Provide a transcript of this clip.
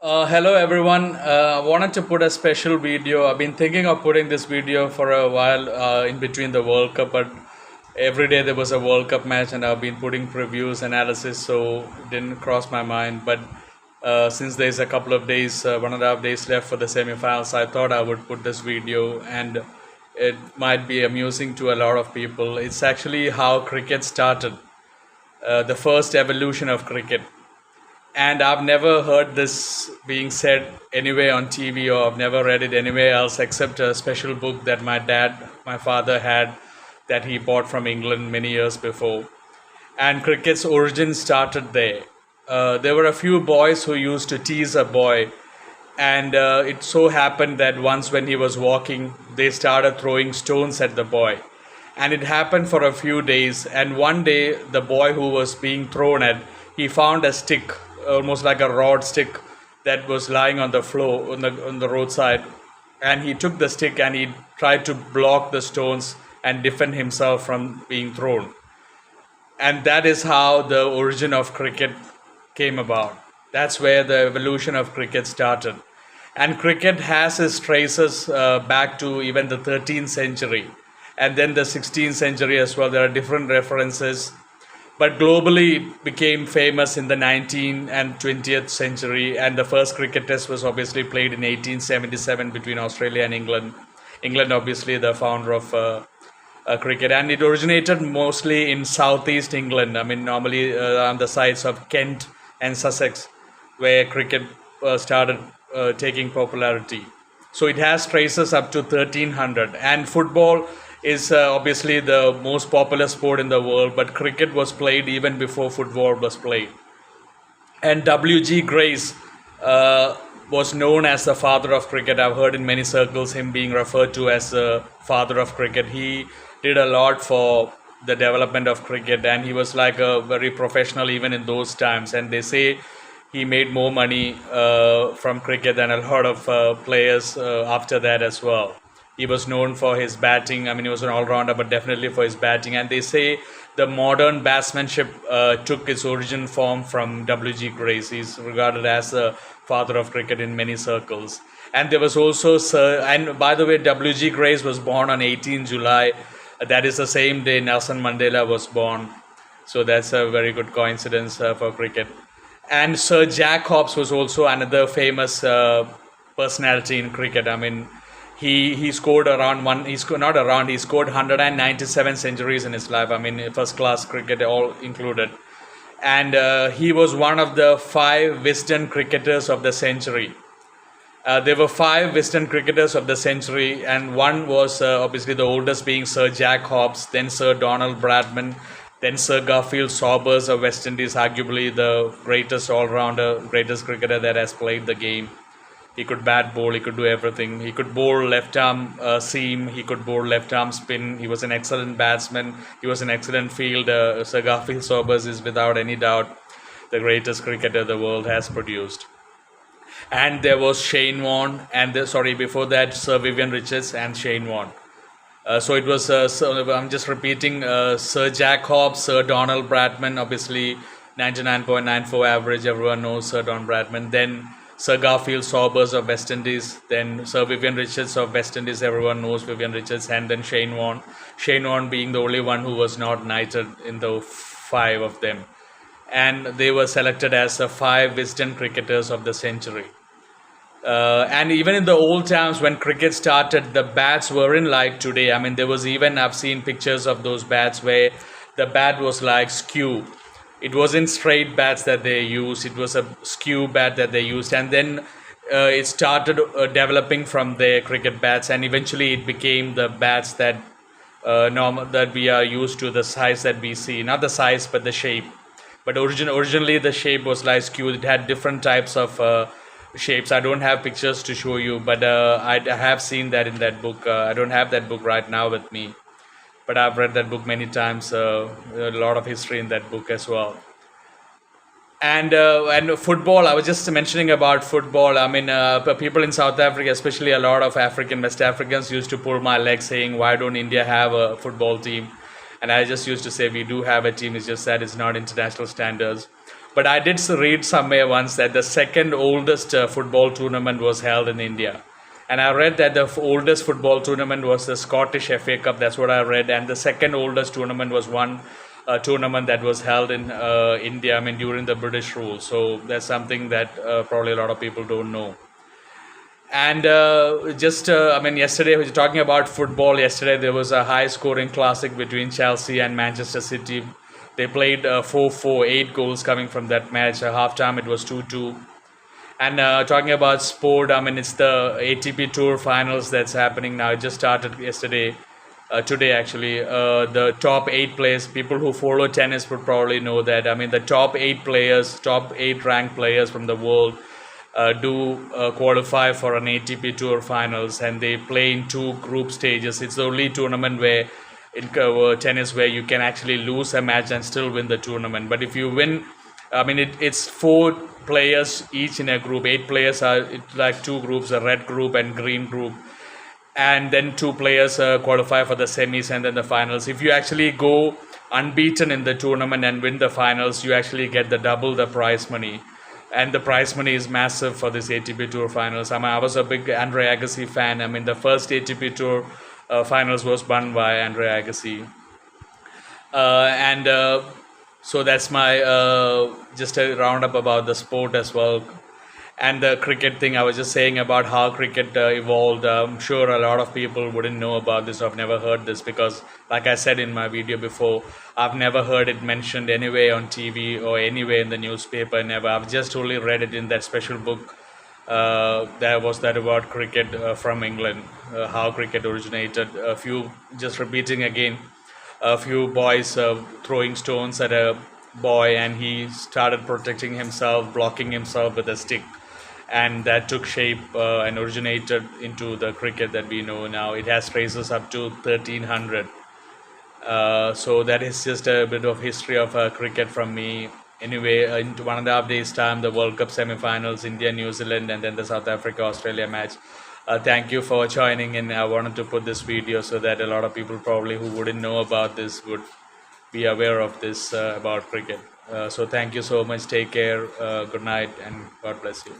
Hello everyone. I wanted to put a special video. I've been thinking of putting this video for a while in between the World Cup, but every day there was a World Cup match, and I've been putting previews, analysis, so it didn't cross my mind. But since there's a couple of days, 1.5 days left for the semifinals, I thought I would put this video, and it might be amusing to a lot of people. It's actually how cricket started, the first evolution of cricket, and I've never heard this being said anywhere on TV, or I've never read it anywhere else except a special book that my father had, that he bought from England many years before. And cricket's origin started there. There were a few boys who used to tease a boy, and it so happened that once when he was walking, they started throwing stones at the boy. And it happened for a few days, and one day the boy who was being thrown at, he found a stick, almost like a rod stick, that was lying on the floor on the roadside, and he took the stick and he tried to block the stones and defend himself from being thrown. And that is how the origin of cricket came about. That's where the evolution of cricket started. And cricket has its traces back to even the 13th century, and then the 16th century as well. There are different references, but globally it became famous in the 19th and 20th century, and the first cricket test was obviously played in 1877 between Australia and England. England, obviously, the founder of cricket, and it originated mostly in southeast England. I mean, normally on the sides of Kent and Sussex, where cricket started taking popularity. So it has traces up to 1300. And football is obviously the most popular sport in the world, but cricket was played even before football was played. And W.G. Grace was known as the father of cricket. I've heard in many circles him being referred to as the father of cricket. He did a lot for the development of cricket, and he was like a very professional even in those times. And they say he made more money from cricket than a lot of players after that as well. He was known for his batting. I mean, he was an all-rounder, but definitely for his batting. And they say the modern batsmanship took its origin form from W.G. Grace. He's regarded as the father of cricket in many circles. And there was also and by the way, W.G. Grace was born on 18 July. That is the same day Nelson Mandela was born. So that's a very good coincidence for cricket. And Sir Jack Hobbs was also another famous personality in cricket. I mean, he scored around one. He scored not around. He scored 197 centuries in his life. I mean, first class cricket all included. And he was one of the 5 Wisden cricketers of the century. There were 5 Wisden cricketers of the century, and one was obviously the oldest, being Sir Jack Hobbs, then Sir Donald Bradman, then Sir Garfield Sobers of West Indies, arguably the greatest all-rounder, greatest cricketer that has played the game. He could bat, bowl, he could do everything. He could bowl left arm seam, he could bowl left arm spin. He was an excellent batsman, he was an excellent fielder. Sir Garfield Sobers is without any doubt the greatest cricketer the world has produced. And there was Shane Warne, and before that, Sir Vivian Richards and Shane Warne. So it was, I'm just repeating, Sir Jack Hobbs, Sir Donald Bradman, obviously 99.94 average, everyone knows Sir Don Bradman. Then Sir Garfield Sobers of West Indies, then Sir Vivian Richards of West Indies, everyone knows Vivian Richards, and then Shane Warne. Shane Warne being the only one who was not knighted in the 5 of them. And they were selected as the 5 Wisden cricketers of the century. And even in the old times when cricket started, the bats weren't like today. I mean, I've seen pictures of those bats where the bat was like skew. It wasn't straight bats that they used, it was a skew bat that they used. And then it started developing from their cricket bats, and eventually it became the bats that that we are used to, the size that we see. Not the size, but the shape. But originally the shape was like skew. It had different types of shapes. I don't have pictures to show you, but I have seen that in that book. I don't have that book right now with me, but I've read that book many times. A lot of history in that book as well. And football, I was just mentioning about football. I mean, people in South Africa, especially a lot of West Africans, used to pull my leg saying, why don't India have a football team? And I just used to say, we do have a team, it's just that it's not international standards. But I did read somewhere once that the second oldest football tournament was held in India. And I read that the oldest football tournament was the Scottish FA Cup. That's what I read. And the second oldest tournament was one tournament that was held in India, I mean, during the British rule. So that's something that probably a lot of people don't know. And I mean, yesterday, we were talking about football. Yesterday, there was a high scoring classic between Chelsea and Manchester City. They played 4-4, 8 goals coming from that match. At halftime, it was 2-2. And talking about sport, I mean, it's the ATP Tour Finals that's happening now. It just started yesterday, today actually. The top 8 players, people who follow tennis would probably know that. I mean, the top 8 players, top 8 ranked players from the world do qualify for an ATP Tour Finals, and they play in 2 group stages. It's the only tournament where in tennis where you can actually lose a match and still win the tournament. But if you win, I mean, it's 4 players each in a group. 8 players are like 2 groups, a red group and green group. And then 2 players qualify for the semis and then the finals. If you actually go unbeaten in the tournament and win the finals, you actually get double the prize money. And the prize money is massive for this ATP Tour Finals. I mean, I was a big Andre Agassi fan. I mean, the first ATP Tour Finals was won by Andre Agassi. So that's my just a roundup about the sport as well. And the cricket thing, I was just saying about how cricket evolved. I'm sure a lot of people wouldn't know about this. I've never heard this because, like I said in my video before, I've never heard it mentioned anywhere on TV or anywhere in the newspaper. Never. I've just only read it in that special book that about cricket from England, how cricket originated. Just repeating again, a few boys throwing stones at a boy, and he started protecting himself, blocking himself with a stick. And that took shape and originated into the cricket that we know now. It has traces up to 1300. So that is just a bit of history of cricket from me. Anyway, in 1.5 days' time, the World Cup semi-finals, India, New Zealand, and then the South Africa-Australia match. Thank you for joining in. I wanted to put this video so that a lot of people probably who wouldn't know about this would be aware of this about cricket. So thank you so much. Take care. Good night, and God bless you.